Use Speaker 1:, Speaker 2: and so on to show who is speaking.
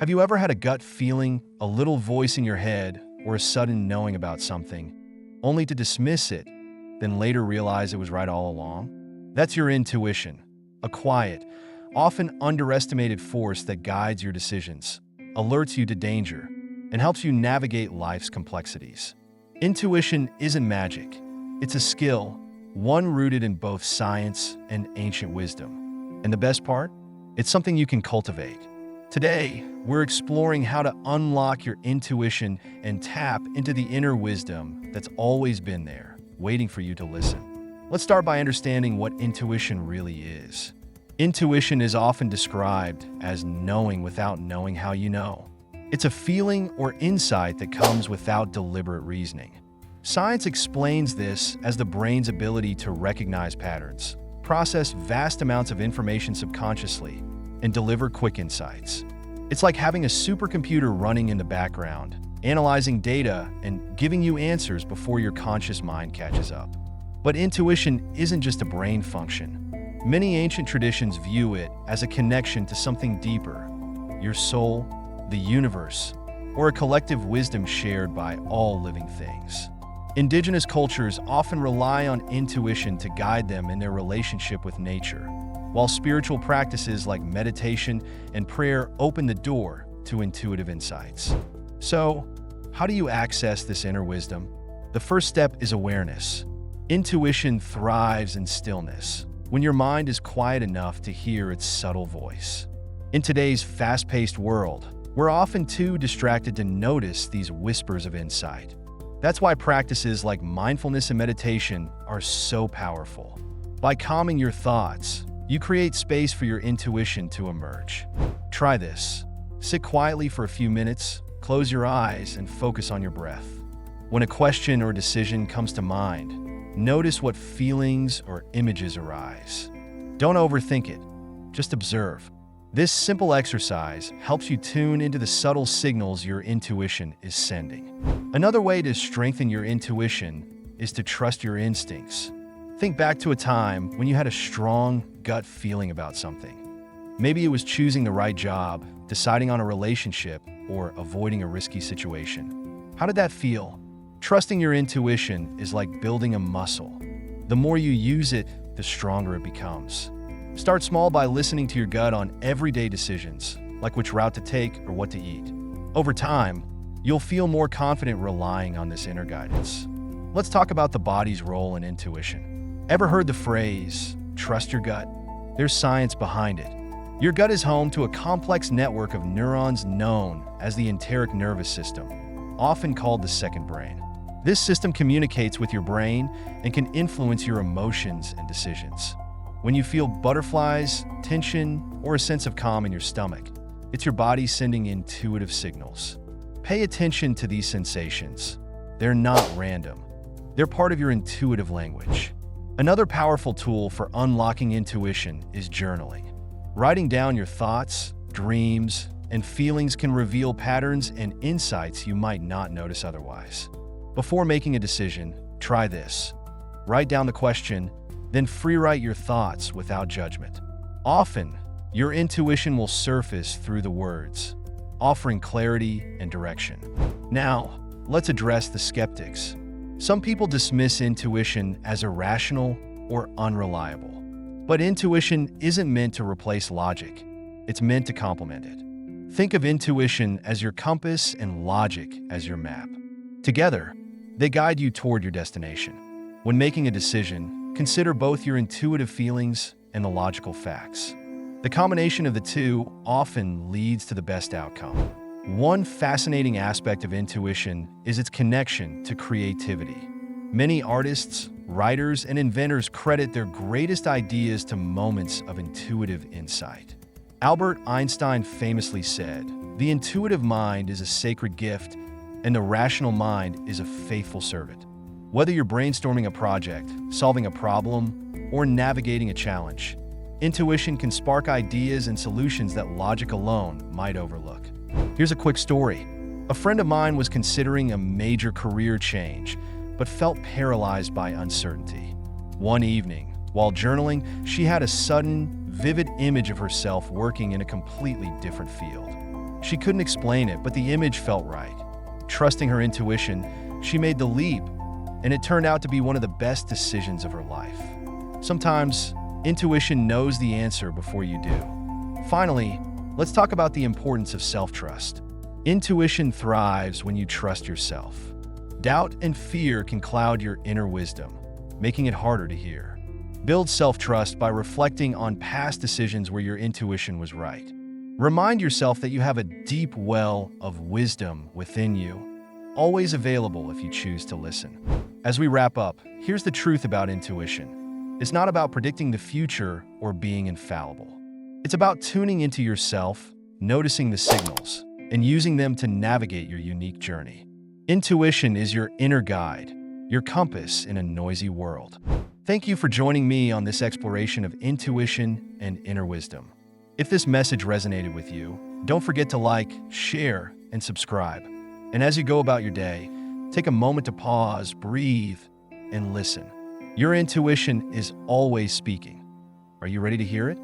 Speaker 1: Have you ever had a gut feeling, a little voice in your head, or a sudden knowing about something, only to dismiss it, then later realize it was right all along? That's your intuition, a quiet, often underestimated force that guides your decisions, alerts you to danger, and helps you navigate life's complexities. Intuition isn't magic. It's a skill, one rooted in both science and ancient wisdom. And the best part? It's something you can cultivate. Today, we're exploring how to unlock your intuition and tap into the inner wisdom that's always been there, waiting for you to listen. Let's start by understanding what intuition really is. Intuition is often described as knowing without knowing how you know. It's a feeling or insight that comes without deliberate reasoning. Science explains this as the brain's ability to recognize patterns, process vast amounts of information subconsciously, and deliver quick insights. It's like having a supercomputer running in the background, analyzing data and giving you answers before your conscious mind catches up. But intuition isn't just a brain function. Many ancient traditions view it as a connection to something deeper, your soul, the universe, or a collective wisdom shared by all living things. Indigenous cultures often rely on intuition to guide them in their relationship with nature, while spiritual practices like meditation and prayer open the door to intuitive insights. So, how do you access this inner wisdom? The first step is awareness. Intuition thrives in stillness, when your mind is quiet enough to hear its subtle voice. In today's fast-paced world, we're often too distracted to notice these whispers of insight. That's why practices like mindfulness and meditation are so powerful. By calming your thoughts, you create space for your intuition to emerge. Try this. Sit quietly for a few minutes, close your eyes, and focus on your breath. When a question or decision comes to mind, notice what feelings or images arise. Don't overthink it, just observe. This simple exercise helps you tune into the subtle signals your intuition is sending. Another way to strengthen your intuition is to trust your instincts. Think back to a time when you had a strong gut feeling about something. Maybe it was choosing the right job, deciding on a relationship, or avoiding a risky situation. How did that feel? Trusting your intuition is like building a muscle. The more you use it, the stronger it becomes. Start small by listening to your gut on everyday decisions, like which route to take or what to eat. Over time, you'll feel more confident relying on this inner guidance. Let's talk about the body's role in intuition. Ever heard the phrase, trust your gut? There's science behind it. Your gut is home to a complex network of neurons known as the enteric nervous system, often called the second brain. This system communicates with your brain and can influence your emotions and decisions. When you feel butterflies, tension, or a sense of calm in your stomach, it's your body sending intuitive signals. Pay attention to these sensations. They're not random. They're part of your intuitive language. Another powerful tool for unlocking intuition is journaling. Writing down your thoughts, dreams, and feelings can reveal patterns and insights you might not notice otherwise. Before making a decision, try this. Write down the question, then free-write your thoughts without judgment. Often, your intuition will surface through the words, offering clarity and direction. Now, let's address the skeptics. Some people dismiss intuition as irrational or unreliable. But intuition isn't meant to replace logic. It's meant to complement it. Think of intuition as your compass and logic as your map. Together, they guide you toward your destination. When making a decision, consider both your intuitive feelings and the logical facts. The combination of the two often leads to the best outcome. One fascinating aspect of intuition is its connection to creativity. Many artists, writers, and inventors credit their greatest ideas to moments of intuitive insight. Albert Einstein famously said, "The intuitive mind is a sacred gift, and the rational mind is a faithful servant." Whether you're brainstorming a project, solving a problem, or navigating a challenge, intuition can spark ideas and solutions that logic alone might overlook. Here's a quick story. A friend of mine was considering a major career change, but felt paralyzed by uncertainty. One evening, while journaling, she had a sudden, vivid image of herself working in a completely different field. She couldn't explain it, but the image felt right. Trusting her intuition, she made the leap, and it turned out to be one of the best decisions of her life. Sometimes, intuition knows the answer before you do. Finally, let's talk about the importance of self-trust. Intuition thrives when you trust yourself. Doubt and fear can cloud your inner wisdom, making it harder to hear. Build self-trust by reflecting on past decisions where your intuition was right. Remind yourself that you have a deep well of wisdom within you, always available if you choose to listen. As we wrap up, here's the truth about intuition. It's not about predicting the future or being infallible. It's about tuning into yourself, noticing the signals, and using them to navigate your unique journey. Intuition is your inner guide, your compass in a noisy world. Thank you for joining me on this exploration of intuition and inner wisdom. If this message resonated with you, don't forget to like, share, and subscribe. And as you go about your day, take a moment to pause, breathe, and listen. Your intuition is always speaking. Are you ready to hear it?